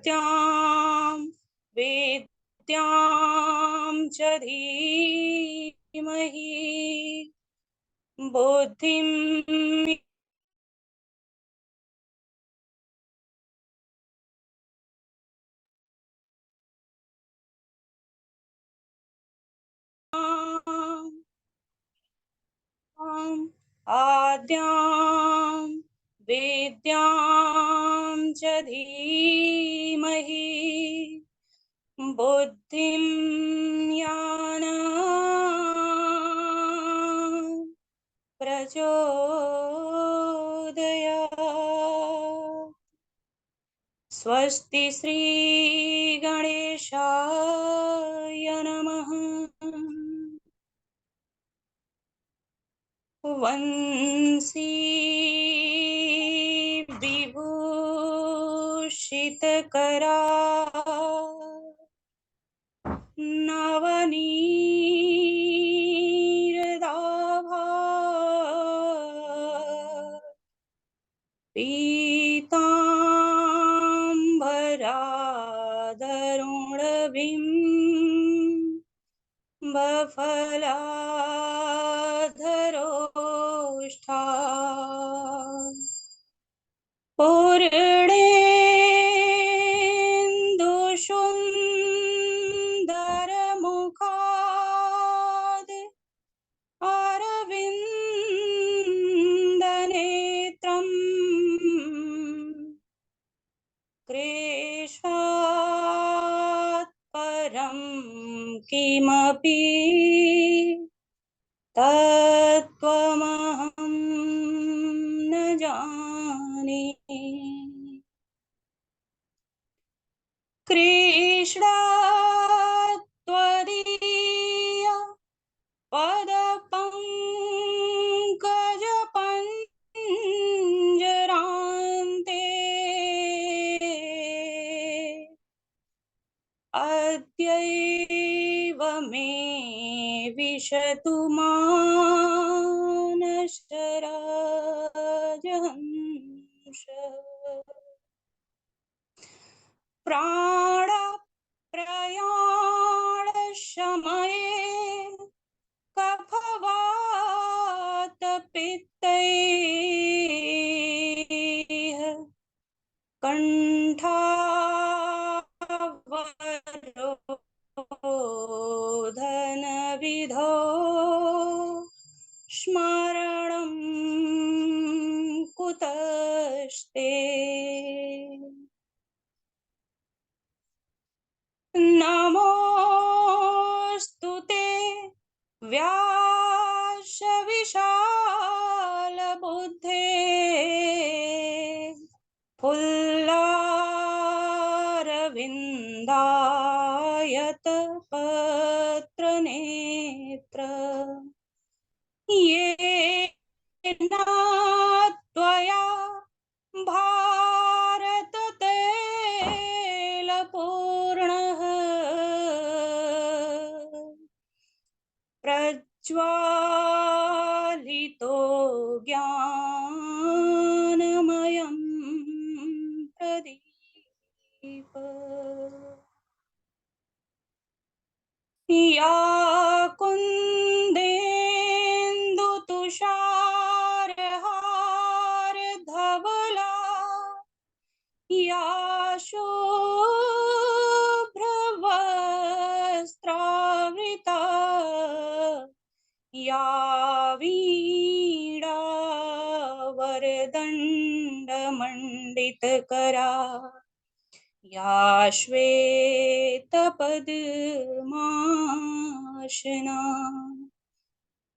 आद्यां वेद्यां च धीमहि बुद्धिं आद्यां वेद्यां च धीमहि बुद्धिं ज्ञानं प्रचोदयात्। स्वस्ति श्री गणेशाय नमः। वंशी विभूषितकरा नवनीरदाभा पीताम्बरादरुणभिं बफलाधरोष्ठा पूर्णेन्दुसुन्दरमुखाद् अरविन्दनेत्रम् कृष्णात् परं किमपि तत्त्वमहं न जाने। कृष्णात् त्वदीय पदपङ्कजपञ्जरान्ते अद्यैव मे विशतु मानसराजहंस। प्राणप्रयाणसमये कफवातपित्तैः कण्ठावरोधनविधौ स्मरणं कुतस्ते। नमोऽस्तु ते व्यासविशालबुद्धे फुल्लारविन्दायतपत्रनेत्र येन त्वया भारततैलपूर्णः प्रज्वालितो ज्ञानमयं प्रदीप। या कुन्देन्दुतुषारहारधवला या शुभ्रवस्त्रावृता या वीणावरदण्डमण्डितकरा या श्वेतपद्मासना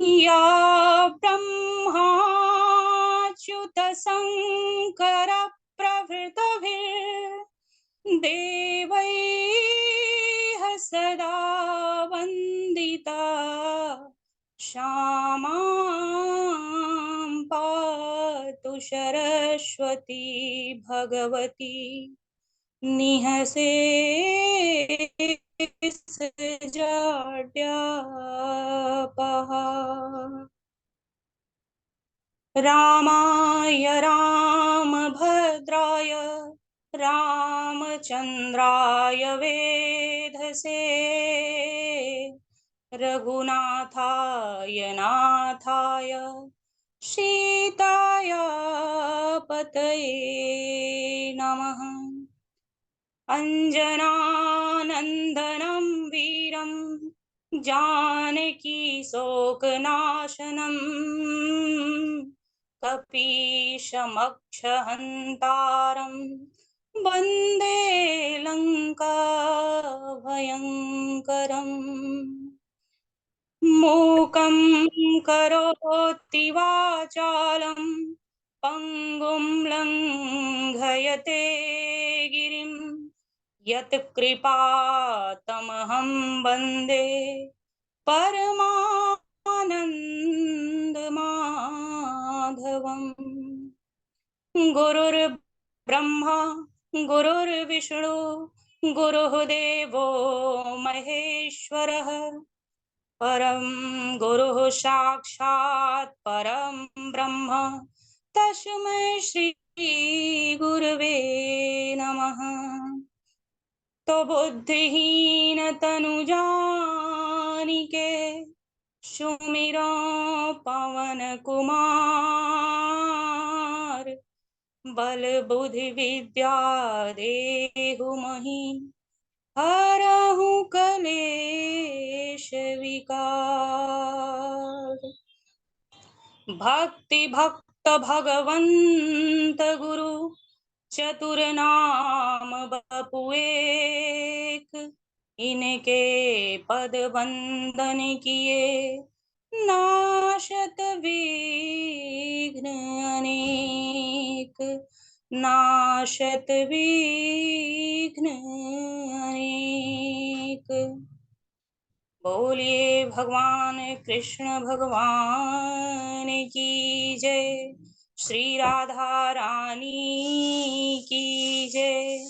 या ब्रह्माच्युतशङ्करप्रभृतिभिर्देवैः सदा वन्दिता क्षमां पातु सरस्वती भगवती निःशेषजाड्यापहा। रामाय रामभद्राय रामचन्द्राय चंद्राय वेधसे रघुनाथाय नाथाय सीताय पतये नमः। अंजनानंदनं वीरं जानकी शोकनाशनं कपीशमक्षहन्तारं वन्दे लंका भयङ्करम्। मूकं करोति वाचालं पंगुं लंघयते गिरिं यत्कृपातमहं वन्दे परमानन्दमाधवम्। गुरुर्ब्रह्मा गुरुर्विष्णु गुरुर्देवो महेश्वरः परं गुरुः साक्षात् परं ब्रह्म तस्मै श्री गुरवे नमः। तो बुद्धिहीन तनु जानिके सुमिरो पवन कुमार बल बुद्धि विद्या देहु महि हरहु कलेश विकार। भक्ति भक्त भगवंत गुरु चतुर नाम बपुएक इनके पद वंदन किए नाशत विघ्न अनेक नाशत विघ्न अनेक। बोलिए भगवान कृष्ण भगवान की जय। श्री राधा रानी की जय।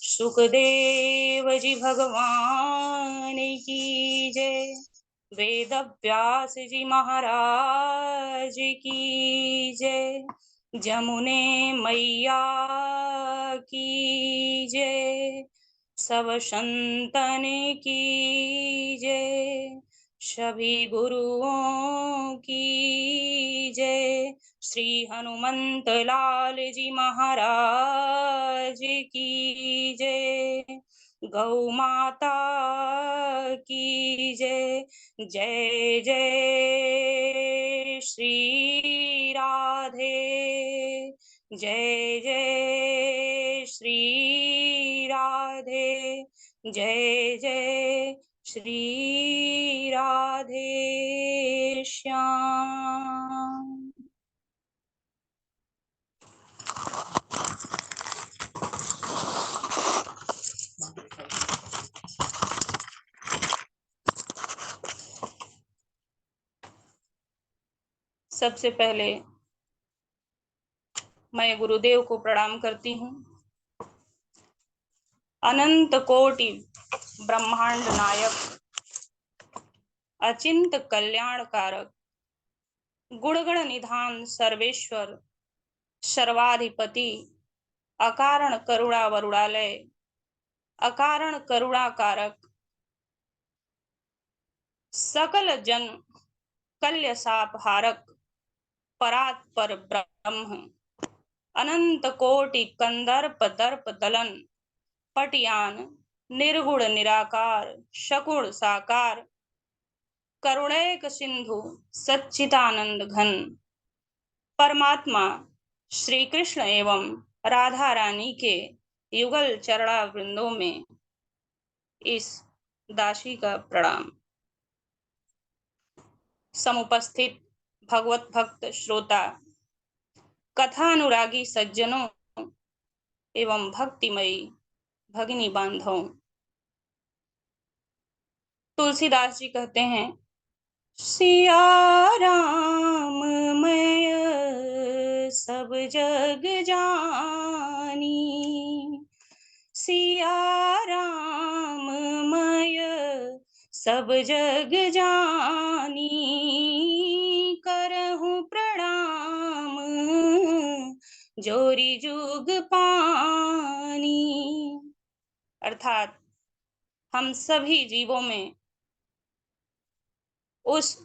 सुखदेव जी भगवान की जय। वेद व्यास जी महाराज की जय। जमुने मैया की जय। सब संतन की जय। सभी गुरुओं की जय। श्री हनुमंत लाल जी महाराज की जय। गौ माता की जय। जय जय श्री राधे जय जय श्री राधे जय जय श्री राधे श्याम। सबसे पहले मैं गुरुदेव को प्रणाम करती हूँ। अनंत कोटि ब्रह्मांड नायक अचिंत कल्याण कारक गुणगण निधान सर्वेश्वर सर्वाधिपति अकारण करुणा वरुणालय अकारण करुणा कारक सकल जन कल्य साप हारक परात्पर ब्रह्म अनंत कोटि कंदर्प दर्प दलन पटियान निर्गुण निराकार शकुण साकार करुणैक सिंधु सच्चिदानंद घन परमात्मा श्री कृष्ण एवं राधा रानी के युगल चरणा वृंदों में इस दासी का प्रणाम। समुपस्थित भगवत भक्त श्रोता कथानुरागी सज्जनों एवं भक्तिमयी भगिनी बांधवों, तुलसीदास जी कहते हैं सिया राम मैं सब जग जानी सिया राम मैं सब जग जानी करहूँ प्रणाम जोरी जुग पानी अर्थात हम सभी जीवों में उस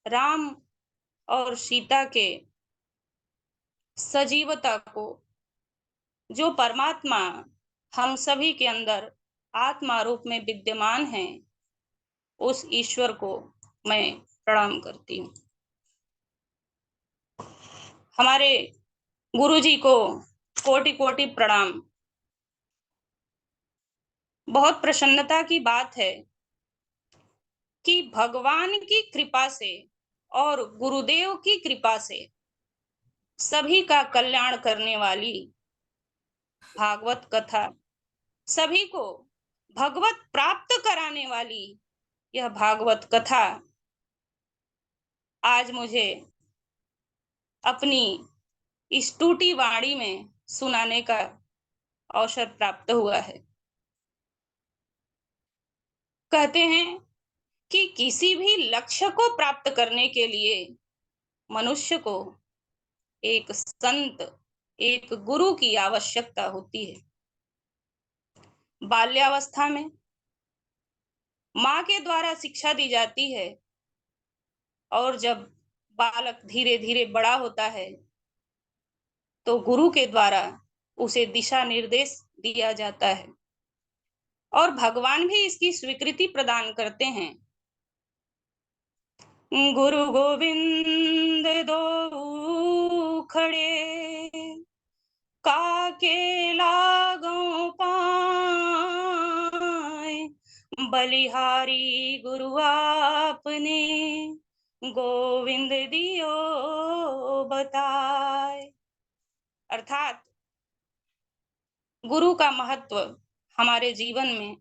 राम और सीता के सजीवता को, जो परमात्मा हम सभी के अंदर आत्मा रूप में विद्यमान है, उस ईश्वर को मैं प्रणाम करती हूँ। हमारे गुरुजी को कोटि कोटि प्रणाम। बहुत प्रसन्नता की बात है कि भगवान की कृपा से और गुरुदेव की कृपा से सभी का कल्याण करने वाली भागवत कथा, सभी को भगवत प्राप्त कराने वाली यह भागवत कथा आज मुझे अपनी इस टूटी वाणी में सुनाने का अवसर प्राप्त हुआ है। कहते हैं कि किसी भी लक्ष्य को प्राप्त करने के लिए मनुष्य को एक संत, एक गुरु की आवश्यकता होती है। बाल्यावस्था में माँ के द्वारा शिक्षा दी जाती है और जब बालक धीरे धीरे बड़ा होता है तो गुरु के द्वारा उसे दिशा निर्देश दिया जाता है और भगवान भी इसकी स्वीकृति प्रदान करते हैं। गुरु गोविंद दो खड़े, काके लागों पाए, बलिहारी गुरु आपने, गोविंद दियो बताए। अर्थात गुरु का महत्व हमारे जीवन में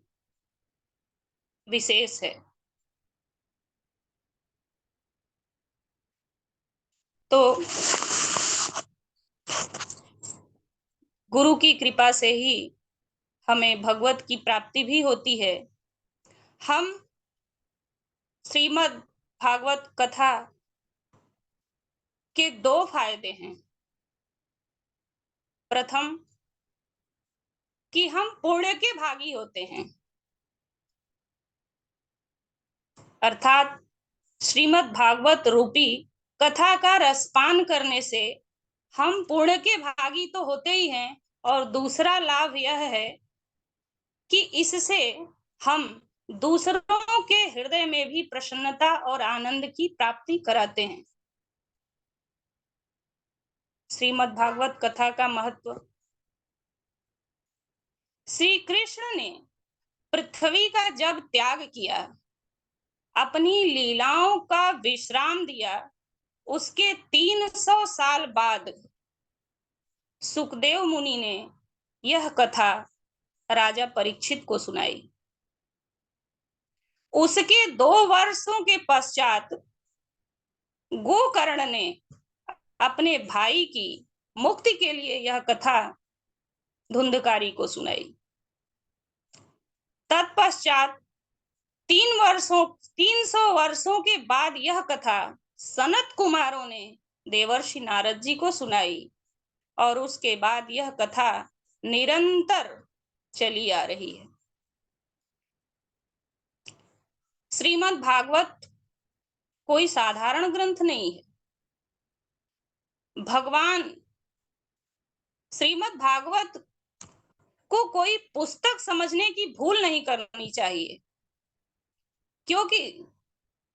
विशेष है। तो गुरु की कृपा से ही हमें भगवत की प्राप्ति भी होती है। हम श्रीमद् भागवत कथा के दो फायदे हैं। प्रथम कि हम पुण्य के भागी होते हैं, अर्थात श्रीमद् भागवत रूपी कथा का रसपान करने से हम पुण्य के भागी तो होते ही हैं, और दूसरा लाभ यह है कि इससे हम दूसरों के हृदय में भी प्रसन्नता और आनंद की प्राप्ति कराते हैं। श्रीमद् भागवत कथा का महत्व। श्री कृष्ण ने पृथ्वी का जब त्याग किया, अपनी लीलाओं का विश्राम दिया, उसके 300 साल बाद सुखदेव मुनि ने यह कथा राजा परीक्षित को सुनाई। उसके 2 वर्षों के पश्चात गोकर्ण ने अपने भाई की मुक्ति के लिए यह कथा धुंधकारी को सुनाई। तत्पश्चात 300 वर्षों के बाद यह कथा सनत कुमारों ने देवर्षि नारद जी को सुनाई और उसके बाद यह कथा निरंतर चली आ रही है। श्रीमद् भागवत कोई साधारण ग्रंथ नहीं है। भगवान श्रीमद् भागवत को कोई पुस्तक समझने की भूल नहीं करनी चाहिए, क्योंकि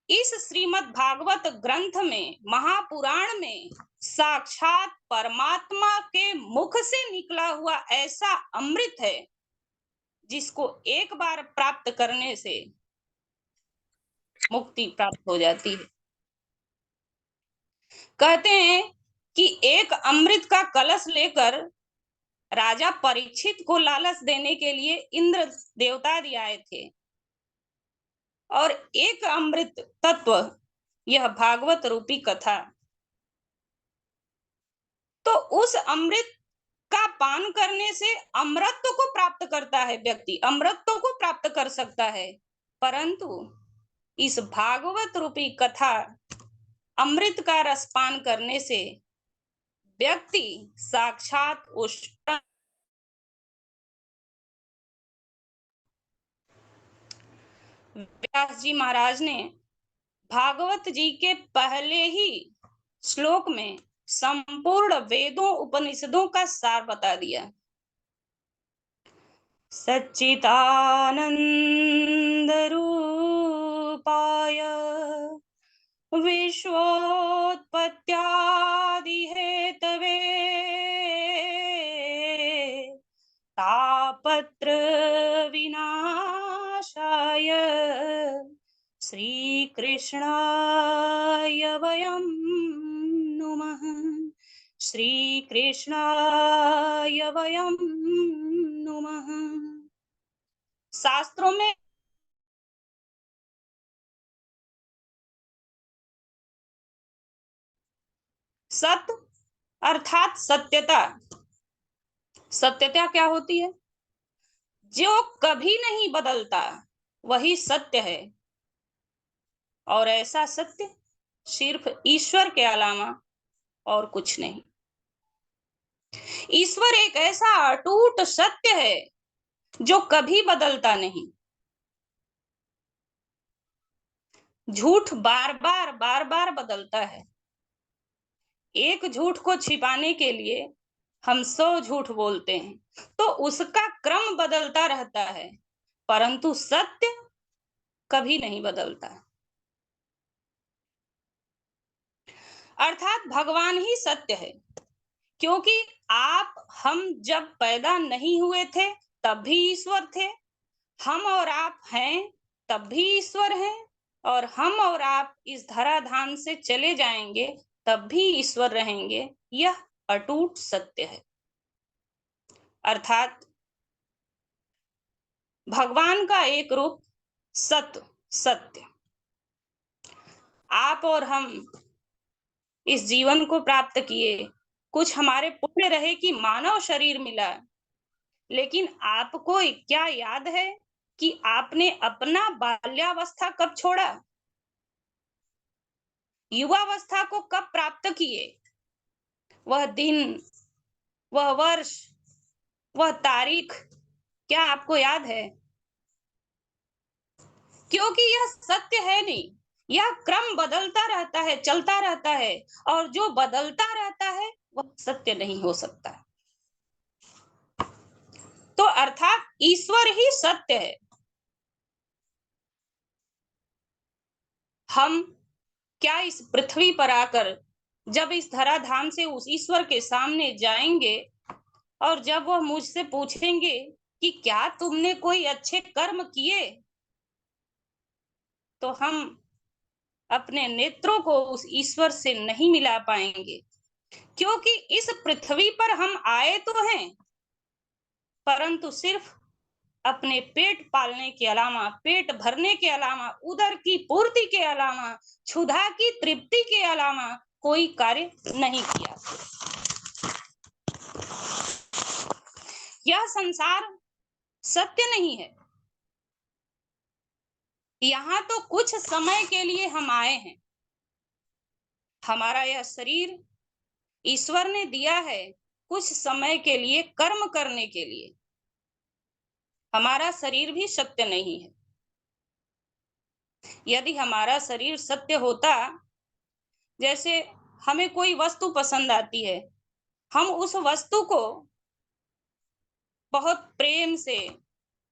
इस श्रीमद् भागवत ग्रंथ में, महापुराण में साक्षात परमात्मा के मुख से निकला हुआ ऐसा अमृत है जिसको एक बार प्राप्त करने से मुक्ति प्राप्त हो जाती है। कहते हैं कि एक अमृत का कलश लेकर राजा परीक्षित को लालच देने के लिए इंद्र देवता भी आए थे, और एक अमृत तत्व यह भागवत रूपी कथा। तो उस अमृत का पान करने से अमृतत्व को प्राप्त करता है व्यक्ति, अमृतत्व को प्राप्त कर सकता है, परंतु इस भागवत रूपी कथा अमृत का रसपान करने से व्यक्ति साक्षात उस व्यास जी महाराज ने भागवत जी के पहले ही श्लोक में संपूर्ण वेदों उपनिषदों का सार बता दिया। सच्चिदानंद रूपाय विश्वोत्पत्त्यादि हेतवे तापत्र विनाशाय श्रीकृष्णाय वयं नुमः। श्रीकृष्णाय वयं नुमः। शास्त्रों में सत्य अर्थात सत्यता, सत्यता क्या होती है? जो कभी नहीं बदलता वही सत्य है, और ऐसा सत्य सिर्फ ईश्वर के अलावा और कुछ नहीं। ईश्वर एक ऐसा अटूट सत्य है जो कभी बदलता नहीं। झूठ बार बार बदलता है। एक झूठ को छिपाने के लिए हम 100 झूठ बोलते हैं, तो उसका क्रम बदलता रहता है, परंतु सत्य कभी नहीं बदलता। अर्थात भगवान ही सत्य है, क्योंकि आप हम जब पैदा नहीं हुए थे तब भी ईश्वर थे, हम और आप हैं तब भी ईश्वर हैं, और हम और आप इस धराधाम से चले जाएंगे तब भी ईश्वर रहेंगे। यह अटूट सत्य है। अर्थात भगवान का एक रूप सत्य सत्य। आप और हम इस जीवन को प्राप्त किए, कुछ हमारे पुण्य रहे कि मानव शरीर मिला, लेकिन आपको क्या याद है कि आपने अपना बाल्यावस्था कब छोड़ा? युवावस्था को कब प्राप्त किए? वह दिन, वह वर्ष, वह तारीख क्या आपको याद है? क्योंकि यह सत्य है नहीं, यह क्रम बदलता रहता है, चलता रहता है, और जो बदलता रहता है वह सत्य नहीं हो सकता। तो अर्थात ईश्वर ही सत्य है। हम क्या इस पृथ्वी पर आकर जब इस धराधाम से उस ईश्वर के सामने जाएंगे, और जब वह मुझसे पूछेंगे कि क्या तुमने कोई अच्छे कर्म किए, तो हम अपने नेत्रों को उस ईश्वर से नहीं मिला पाएंगे, क्योंकि इस पृथ्वी पर हम आए तो हैं, परंतु सिर्फ अपने पेट पालने के अलावा, पेट भरने के अलावा, उदर की पूर्ति के अलावा, क्षुधा की तृप्ति के अलावा कोई कार्य नहीं किया। यह संसार सत्य नहीं है। यहाँ तो कुछ समय के लिए हम आए हैं। हमारा यह शरीर ईश्वर ने दिया है कुछ समय के लिए, कर्म करने के लिए। हमारा शरीर भी सत्य नहीं है। यदि हमारा शरीर सत्य होता, जैसे हमें कोई वस्तु पसंद आती है, हम उस वस्तु को बहुत प्रेम से,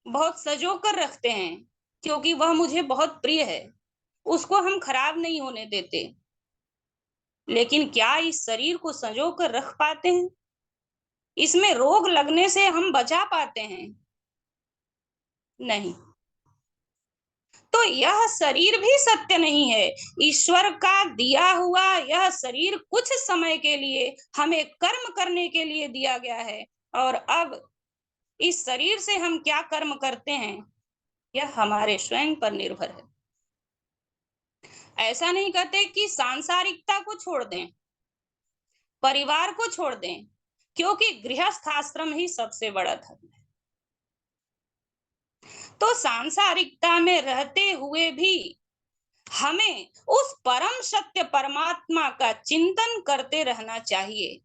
बहुत सजो कर रखते हैं, क्योंकि वह मुझे बहुत प्रिय है, उसको हम खराब नहीं होने देते। लेकिन क्या इस शरीर को संजो कर रख पाते हैं? इसमें रोग लगने से हम बचा पाते हैं? नहीं। तो यह शरीर भी सत्य नहीं है। ईश्वर का दिया हुआ यह शरीर कुछ समय के लिए हमें कर्म करने के लिए दिया गया है, और अब इस शरीर से हम क्या कर्म करते हैं यह हमारे स्वयं पर निर्भर है। ऐसा नहीं कहते कि सांसारिकता को छोड़ दें, परिवार को छोड़ दें, क्योंकि गृहस्थ आश्रम ही सबसे बड़ा धर्म है। तो सांसारिकता में रहते हुए भी हमें उस परम सत्य परमात्मा का चिंतन करते रहना चाहिए।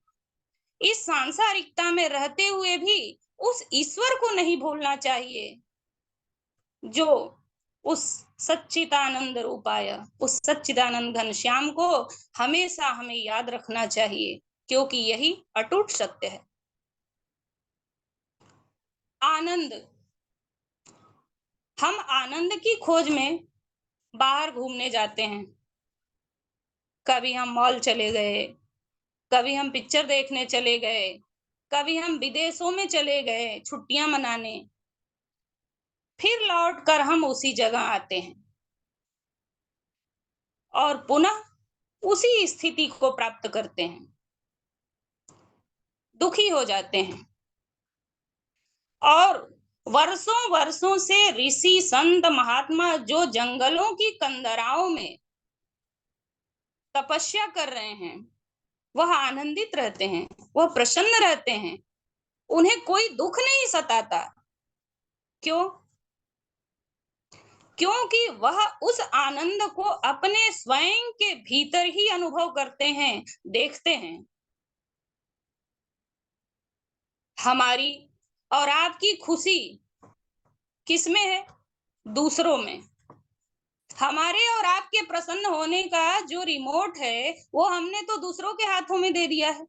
इस सांसारिकता में रहते हुए भी उस ईश्वर को नहीं भूलना चाहिए जो उस सच्चिदानंद रूपाय, उस सच्चिदानंद घनश्याम को हमेशा हमें याद रखना चाहिए, क्योंकि यही अटूट सत्य है। आनंद, हम आनंद की खोज में बाहर घूमने जाते हैं। कभी हम मॉल चले गए, कभी हम पिक्चर देखने चले गए, कभी हम विदेशों में चले गए छुट्टियां मनाने, फिर लौट कर हम उसी जगह आते हैं और पुनः उसी स्थिति को प्राप्त करते हैं, दुखी हो जाते हैं। और वर्षों वर्षों से ऋषि संत महात्मा जो जंगलों की कंदराओं में तपस्या कर रहे हैं, वह आनंदित रहते हैं, वह प्रसन्न रहते हैं, उन्हें कोई दुख नहीं सताता। क्यों? क्योंकि वह उस आनंद को अपने स्वयं के भीतर ही अनुभव करते हैं, देखते हैं। हमारी और आपकी खुशी किसमें है? दूसरों में। हमारे और आपके प्रसन्न होने का जो रिमोट है, वो हमने तो दूसरों के हाथों में दे दिया है।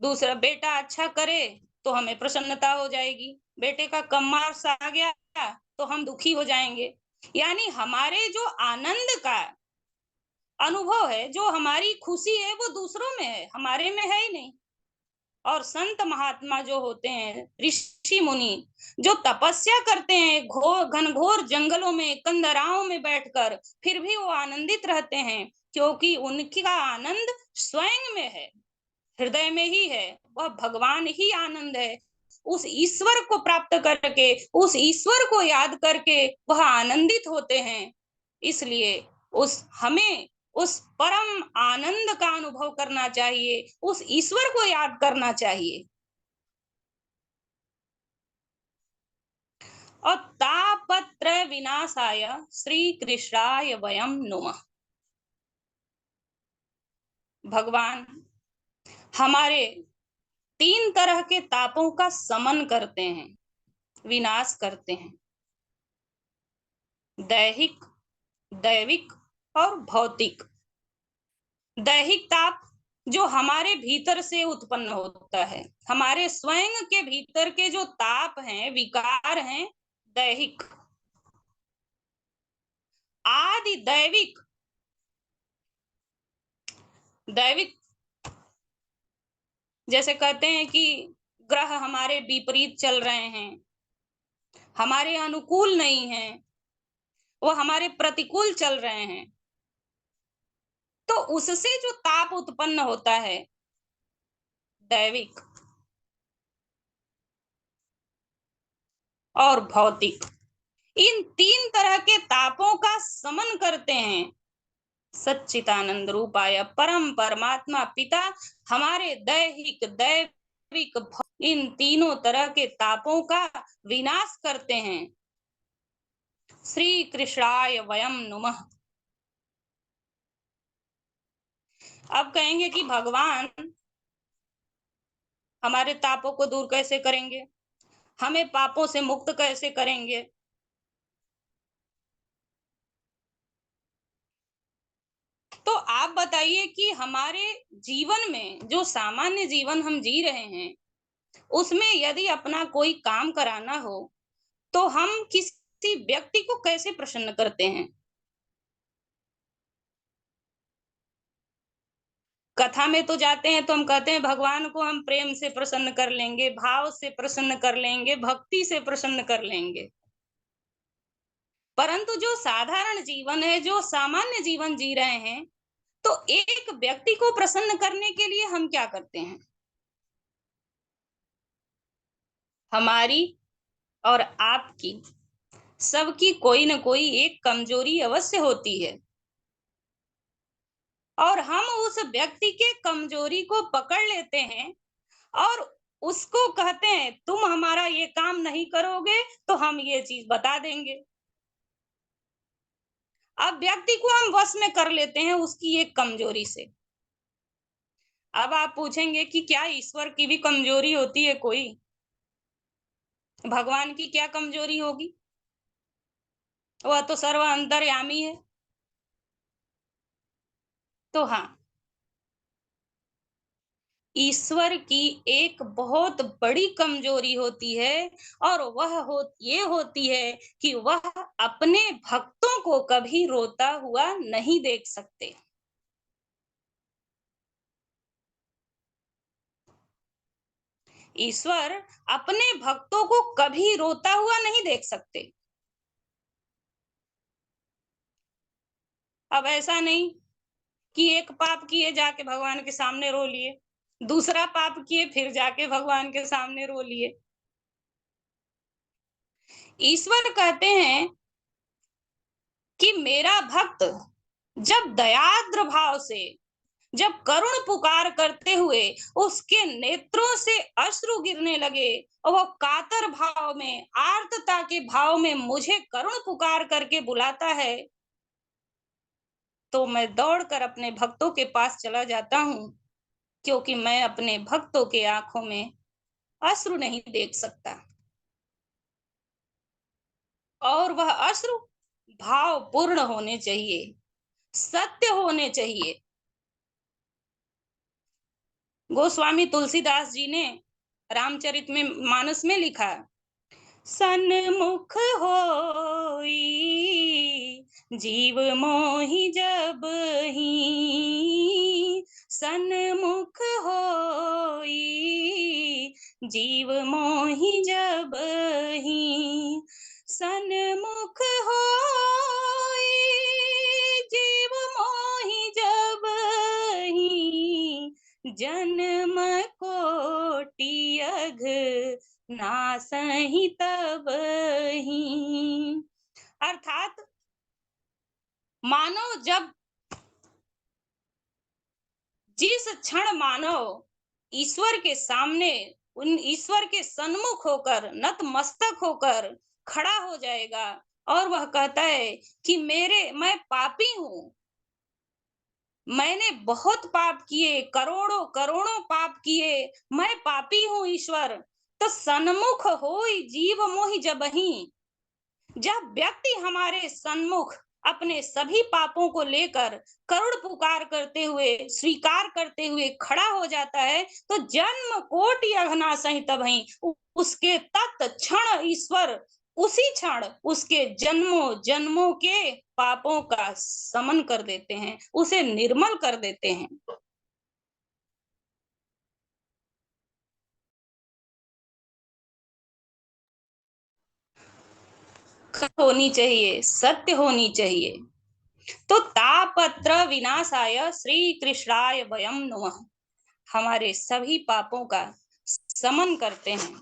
दूसरा बेटा अच्छा करे तो हमें प्रसन्नता हो जाएगी, बेटे का कम मार्क्स आ गया तो हम दुखी हो जाएंगे। यानी हमारे जो आनंद का अनुभव है, जो हमारी खुशी है, वो दूसरों में है, हमारे में है ही नहीं। और संत महात्मा जो होते हैं, ऋषि मुनि जो तपस्या करते हैं घोर घनघोर जंगलों में कंदराओं में बैठकर, फिर भी वो आनंदित रहते हैं, क्योंकि उनका आनंद स्वयं में है, हृदय में ही है। वह भगवान ही आनंद है। उस ईश्वर को प्राप्त करके, उस ईश्वर को याद करके वह आनंदित होते हैं। इसलिए उस हमें उस परम आनंद का अनुभव करना चाहिए, उस ईश्वर को याद करना चाहिए। और तापत्रय विनाशाय श्री कृष्णाय वयम नुमः। भगवान हमारे 3 तरह के तापों का समन करते हैं, विनाश करते हैं। दैहिक, दैविक और भौतिक। दैहिक ताप जो हमारे भीतर से उत्पन्न होता है, हमारे स्वयं के भीतर के जो ताप हैं, विकार हैं, दैहिक। आदि दैविक, दैविक जैसे कहते हैं कि ग्रह हमारे विपरीत चल रहे हैं, हमारे अनुकूल नहीं है, वो हमारे प्रतिकूल चल रहे हैं, तो उससे जो ताप उत्पन्न होता है, दैविक। और भौतिक। इन 3 तरह के तापों का समन करते हैं सच्चिदानंद रूपाय परम परमात्मा पिता। हमारे दैहिक, दैविक, इन तीनों तरह के तापों का विनाश करते हैं। श्री कृष्णाय वयम नुमः। अब कहेंगे कि भगवान हमारे तापों को दूर कैसे करेंगे, हमें पापों से मुक्त कैसे करेंगे? तो आप बताइए कि हमारे जीवन में जो सामान्य जीवन हम जी रहे हैं, उसमें यदि अपना कोई काम कराना हो, तो हम किसी व्यक्ति को कैसे प्रसन्न करते हैं? कथा में तो जाते हैं तो हम कहते हैं भगवान को हम प्रेम से प्रसन्न कर लेंगे, भाव से प्रसन्न कर लेंगे, भक्ति से प्रसन्न कर लेंगे। परंतु जो साधारण जीवन है, जो सामान्य जीवन जी रहे हैं, तो एक व्यक्ति को प्रसन्न करने के लिए हम क्या करते हैं? हमारी और आपकी, सबकी कोई न कोई एक कमजोरी अवश्य होती है, और हम उस व्यक्ति के कमजोरी को पकड़ लेते हैं और उसको कहते हैं तुम हमारा ये काम नहीं करोगे तो हम ये चीज बता देंगे। अब व्यक्ति को हम वश में कर लेते हैं उसकी एक कमजोरी से। अब आप पूछेंगे कि क्या ईश्वर की भी कमजोरी होती है कोई? भगवान की क्या कमजोरी होगी? वह तो सर्व अंतर्यामी है। तो हाँ, ईश्वर की एक बहुत बड़ी कमजोरी होती है, और वह ये होती है कि वह अपने भक्तों को कभी रोता हुआ नहीं देख सकते। ईश्वर अपने भक्तों को कभी रोता हुआ नहीं देख सकते। अब ऐसा नहीं कि एक पाप किए जाके भगवान के सामने रो लिए, दूसरा पाप किए फिर जाके भगवान के सामने रो लिए। ईश्वर कहते हैं कि मेरा भक्त जब दयाद्र भाव से, जब करुण पुकार करते हुए उसके नेत्रों से अश्रु गिरने लगे, और वह कातर भाव में, आर्तता के भाव में मुझे करुण पुकार करके बुलाता है, तो मैं दौड़कर अपने भक्तों के पास चला जाता हूँ, क्योंकि मैं अपने भक्तों के आंखों में अश्रु नहीं देख सकता। और वह अश्रु भावपूर्ण होने चाहिए, सत्य होने चाहिए। गोस्वामी तुलसीदास जी ने रामचरित में मानस में लिखा, सन्मुख होई जीव मोहि जब ही, सन्मुख होई जीव मोहि जब ही, सन्मुख होई जीव मोहि जब ही, जन्म कोटि अघ नासहि तब ही। अर्थात मानव जब, जिस क्षण मानव ईश्वर के सामने, उन ईश्वर के सन्मुख होकर, नतमस्तक होकर खड़ा हो जाएगा, और वह कहता है कि मैं पापी हूं, मैंने बहुत पाप किए, करोड़ों करोड़ों पाप किए, मैं पापी हूं ईश्वर, तो सन्मुख होई जीव मोहि जबहि, जब व्यक्ति हमारे सन्मुख अपने सभी पापों को लेकर करुण पुकार करते हुए, स्वीकार करते हुए खड़ा हो जाता है, तो जन्म कोटि अघनासहि तबहि, उसके तत्क्षण ईश्वर उसी क्षण उसके जन्मों जन्मों के पापों का समन कर देते हैं, उसे निर्मल कर देते हैं। होनी चाहिए, सत्य होनी चाहिए। तो तापत्र विनाशाय श्री कृष्णाय वयम नमः, हमारे सभी पापों का समन करते हैं।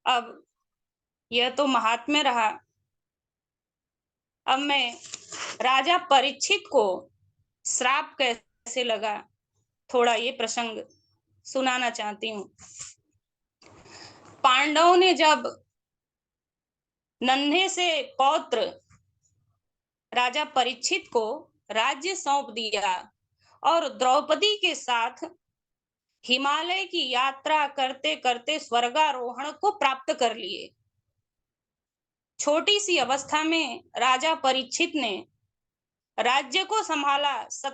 अब यह तो महात्म्य रहा। अब मैं राजा परीक्षित को श्राप कैसे लगा, थोड़ा ये प्रसंग सुनाना चाहती हूँ। पांडवों ने जब नन्हे से पौत्र राजा परीक्षित को राज्य सौंप दिया, और द्रौपदी के साथ हिमालय की यात्रा करते करते स्वर्गारोहण को प्राप्त कर लिए। छोटी सी अवस्था में राजा परीक्षित ने राज्य को संभाला।